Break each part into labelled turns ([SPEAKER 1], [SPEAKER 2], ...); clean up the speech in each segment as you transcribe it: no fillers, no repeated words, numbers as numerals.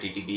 [SPEAKER 1] TTP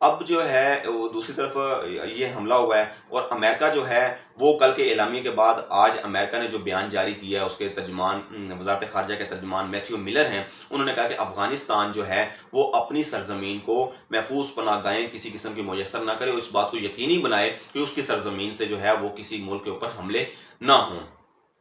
[SPEAKER 1] اب جو ہے وہ دوسری طرف یہ حملہ ہوا ہے، اور امریکہ جو ہے وہ کل کے اعلامیے کے بعد آج امریکہ نے جو بیان جاری کیا ہے، اس کے ترجمان وزارت خارجہ کے ترجمان میتھیو ملر ہیں، انہوں نے کہا کہ افغانستان جو ہے وہ اپنی سرزمین کو محفوظ پناہ گاہیں کسی قسم کی میسر نہ کرے، اور اس بات کو یقینی بنائے کہ اس کی سرزمین سے جو ہے وہ کسی ملک کے اوپر حملے نہ ہوں۔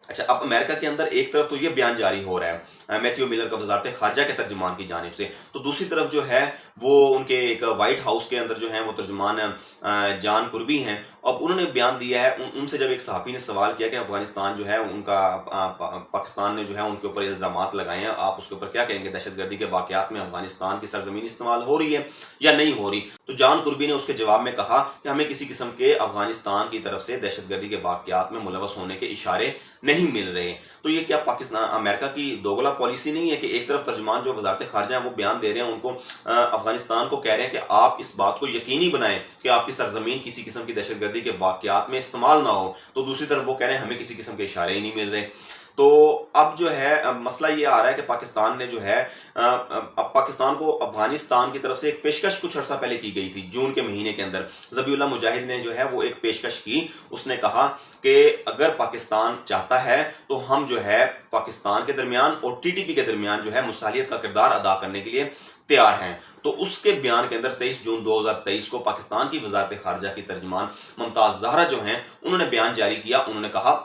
[SPEAKER 1] اچھا، اب امریکہ کے اندر ایک طرف تو یہ بیان جاری ہو رہا ہے میتھیو ملر کا وزارت خارجہ کے ترجمان کی جانب سے، تو دوسری طرف جو ہے وہ ان کے ایک وائٹ ہاؤس کے اندر جو ہیں وہ ترجمان جان کربی ہیں، اب انہوں نے بیان دیا ہے، ان سے جب ایک صحافی نے سوال کیا کہ افغانستان جو ہے ان کا پاکستان نے جو ہے ان کے اوپر الزامات لگائے ہیں، آپ اس کے اوپر کیا کہیں گے؟ دہشت گردی کے واقعات میں افغانستان کی سرزمین استعمال ہو رہی ہے یا نہیں ہو رہی؟ تو جان کربی نے اس کے جواب میں کہا کہ ہمیں کسی قسم کے افغانستان کی طرف سے دہشت گردی کے واقعات میں ملوث ہونے کے اشارے نہیں مل رہے۔ تو یہ کیا پاکستان امریکہ کی دوگلا پالیسی نہیں ہے کہ ایک طرف ترجمان جو وزارت خارجہ ہیں وہ بیان دے رہے ہیں، ان کو افغانستان کو کہہ رہے ہیں کہ آپ اس بات کو یقینی بنائیں کہ آپ کی سرزمین کسی قسم کی دہشت گردی کے واقعات میں استعمال نہ ہو، تو دوسری طرف وہ کہہ رہے ہیں ہمیں کسی قسم کے اشارے ہی نہیں مل رہے۔ تو اب جو ہے مسئلہ یہ آ رہا ہے کہ پاکستان نے جو ہے اب پاکستان کو افغانستان کی طرف سے ایک پیشکش کچھ عرصہ پہلے کی گئی تھی، جون کے مہینے کے اندر ذبیح اللہ مجاہد نے جو ہے وہ ایک پیشکش کی، اس نے کہا کہ اگر پاکستان چاہتا ہے تو ہم جو ہے پاکستان کے درمیان اور ٹی ٹی پی کے درمیان جو ہے مصالحت کا کردار ادا کرنے کے لیے تیار ہیں۔ تو اس کے بیان کے اندر 23 جون 2023 کو پاکستان کی وزارت خارجہ کی ترجمان ممتاز زہرا جو ہیں، انہوں نے بیان جاری کیا، انہوں نے کہا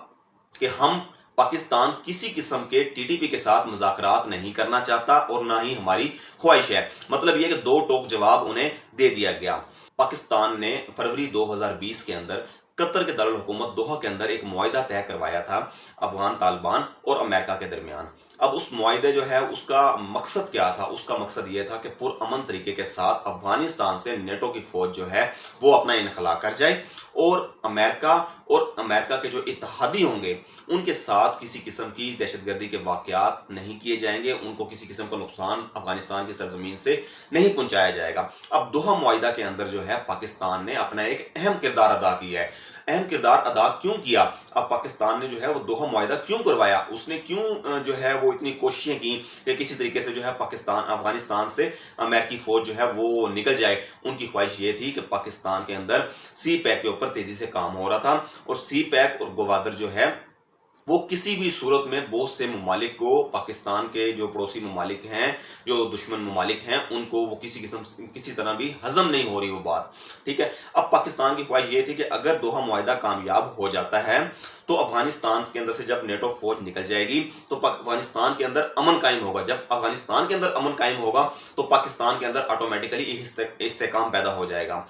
[SPEAKER 1] کہ ہم پاکستان کسی قسم کے ٹی ٹی پی کے ساتھ مذاکرات نہیں کرنا چاہتا اور نہ ہی ہماری خواہش ہے۔ مطلب یہ کہ دو ٹوک جواب انہیں دے دیا گیا۔ پاکستان نے فروری 2020 کے اندر قطر کے دارالحکومت دوحہ کے اندر ایک معاہدہ طے کروایا تھا افغان طالبان اور امریکہ کے درمیان۔ اب اس معاہدے جو ہے اس کا مقصد کیا تھا؟ اس کا مقصد یہ تھا کہ پرامن طریقے کے ساتھ افغانستان سے نیٹو کی فوج جو ہے وہ اپنا انخلا کر جائے، اور امریکہ کے جو اتحادی ہوں گے ان کے ساتھ کسی قسم کی دہشت گردی کے واقعات نہیں کیے جائیں گے، ان کو کسی قسم کا نقصان افغانستان کی سرزمین سے نہیں پہنچایا جائے گا۔ اب دوحہ معاہدہ کے اندر جو ہے پاکستان نے اپنا ایک اہم کردار ادا کیا ہے۔ اہم کردار ادا کیوں کیا؟ اب پاکستان نے جو ہے وہ دوحہ معاہدہ کیوں کروایا؟ اس نے کیوں جو ہے وہ اتنی کوششیں کی کہ کسی طریقے سے جو ہے افغانستان سے امریکی فوج جو ہے وہ نکل جائے؟ ان کی خواہش یہ تھی کہ پاکستان کے اندر سی پیک کے اوپر تیزی سے کام ہو رہا تھا، اور سی پیک اور گوادر جو ہے وہ کسی بھی صورت میں بہت سے ممالک کو، پاکستان کے جو پڑوسی ممالک ہیں، جو دشمن ممالک ہیں، ان کو وہ کسی طرح بھی ہضم نہیں ہو رہی وہ بات، ٹھیک ہے۔ اب پاکستان کی خواہش یہ تھی کہ اگر دوحہ معاہدہ کامیاب ہو جاتا ہے تو افغانستان کے اندر سے جب نیٹو فوج نکل جائے گی تو افغانستان کے اندر امن قائم ہوگا۔ جب افغانستان کے اندر امن قائم ہوگا تو پاکستان کے اندر آٹومیٹیکلی استحکام پیدا ہو جائے گا۔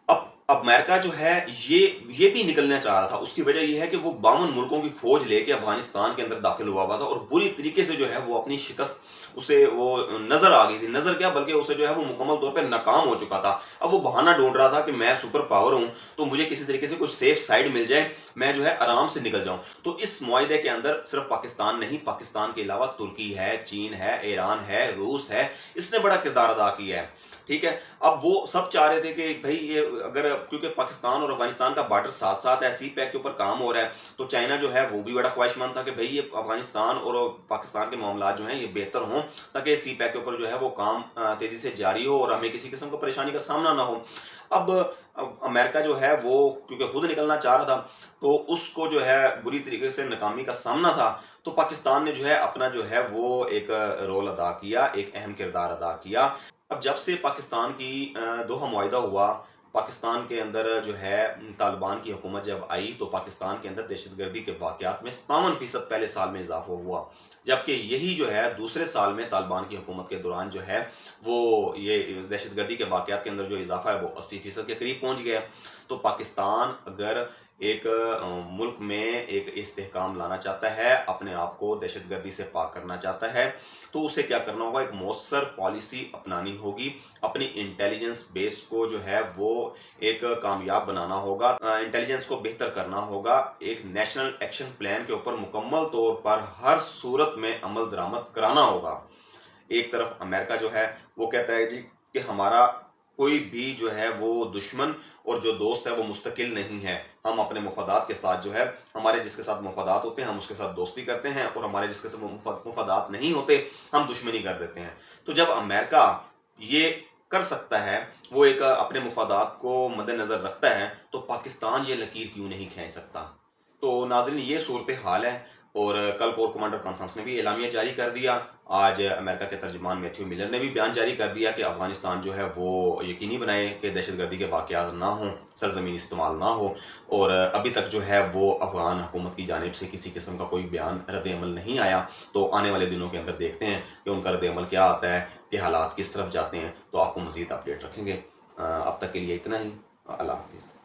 [SPEAKER 1] اب امریکہ جو ہے یہ بھی نکلنا چاہ رہا تھا، اس کی وجہ یہ ہے کہ وہ 52 ملکوں کی فوج لے کے افغانستان کے اندر داخل ہوا تھا، اور بری طریقے سے جو ہے وہ اپنی شکست اسے وہ نظر آ گئی تھی، نظر کیا بلکہ اسے جو ہے وہ مکمل طور پہ ناکام ہو چکا تھا۔ اب وہ بہانہ ڈھونڈ رہا تھا کہ میں سپر پاور ہوں تو مجھے کسی طریقے سے کوئی سیف سائیڈ مل جائے، میں جو ہے آرام سے نکل جاؤں۔ تو اس معاہدے کے اندر صرف پاکستان نہیں، پاکستان کے علاوہ ترکی ہے، چین ہے، ایران ہے، روس ہے، اس نے بڑا کردار ادا کیا ہے، ٹھیک ہے۔ اب وہ سب چاہ رہے تھے کہ بھائی یہ اگر کیونکہ پاکستان اور افغانستان کا بارڈر ساتھ ساتھ ہے، سی پیک کے اوپر کام ہو رہا ہے، تو چائنا جو ہے وہ بھی بڑا خواہش مند تھا کہ بھائی یہ افغانستان اور پاکستان کے معاملات جو ہیں یہ بہتر ہوں، تاکہ سی پیک کے اوپر جو ہے وہ کام تیزی سے جاری ہو اور ہمیں کسی قسم کا پریشانی کا سامنا نہ ہو۔ اب امریکہ جو ہے وہ کیونکہ خود نکلنا چاہ رہا تھا تو اس کو جو ہے بری طریقے سے ناکامی کا سامنا تھا، تو پاکستان نے جو ہے اپنا جو ہے وہ ایک رول ادا کیا، ایک اہم کردار ادا کیا۔ اب جب سے پاکستان کی دوحہ معاہدہ ہوا، پاکستان کے اندر جو ہے طالبان کی حکومت جب آئی تو پاکستان کے اندر دہشت گردی کے واقعات میں 57% پہلے سال میں اضافہ ہوا، جبکہ یہی جو ہے دوسرے سال میں طالبان کی حکومت کے دوران جو ہے وہ یہ دہشت گردی کے واقعات کے اندر جو اضافہ ہے وہ 80% کے قریب پہنچ گیا۔ تو پاکستان اگر ایک ملک میں ایک استحکام لانا چاہتا ہے، اپنے آپ کو دہشت گردی سے پاک کرنا چاہتا ہے، تو اسے کیا کرنا ہوگا؟ ایک مؤثر پالیسی اپنانی ہوگی، اپنی انٹیلیجنس بیس کو جو ہے وہ ایک کامیاب بنانا ہوگا، انٹیلیجنس کو بہتر کرنا ہوگا، ایک نیشنل ایکشن پلان کے اوپر مکمل طور پر ہر صورت میں عمل درآمد کرانا ہوگا۔ ایک طرف امریکہ جو ہے وہ کہتا ہے جی کہ ہمارا کوئی بھی جو ہے وہ دشمن اور جو دوست ہے وہ مستقل نہیں ہے، ہم اپنے مفادات کے ساتھ جو ہے، ہمارے جس کے ساتھ مفادات ہوتے ہیں ہم اس کے ساتھ دوستی کرتے ہیں، اور ہمارے جس کے ساتھ مفادات نہیں ہوتے ہم دشمنی کر دیتے ہیں۔ تو جب امریکہ یہ کر سکتا ہے، وہ ایک اپنے مفادات کو مد نظر رکھتا ہے، تو پاکستان یہ لکیر کیوں نہیں کھینچ سکتا؟ تو ناظرین یہ صورتحال ہے، اور کل کور کمانڈر کانفرنس نے بھی اعلامیہ جاری کر دیا۔ آج امریکہ کے ترجمان میتھیو ملر نے بھی بیان جاری کر دیا کہ افغانستان جو ہے وہ یقینی بنائے کہ دہشت گردی کے واقعات نہ ہوں، سرزمین استعمال نہ ہو، اور ابھی تک جو ہے وہ افغان حکومت کی جانب سے کسی قسم کا کوئی بیان رد عمل نہیں آیا۔ تو آنے والے دنوں کے اندر دیکھتے ہیں کہ ان کا رد عمل کیا آتا ہے، کہ حالات کس طرف جاتے ہیں، تو آپ کو مزید اپڈیٹ رکھیں گے۔ اب تک کے لیے اتنا ہی، اللہ حافظ۔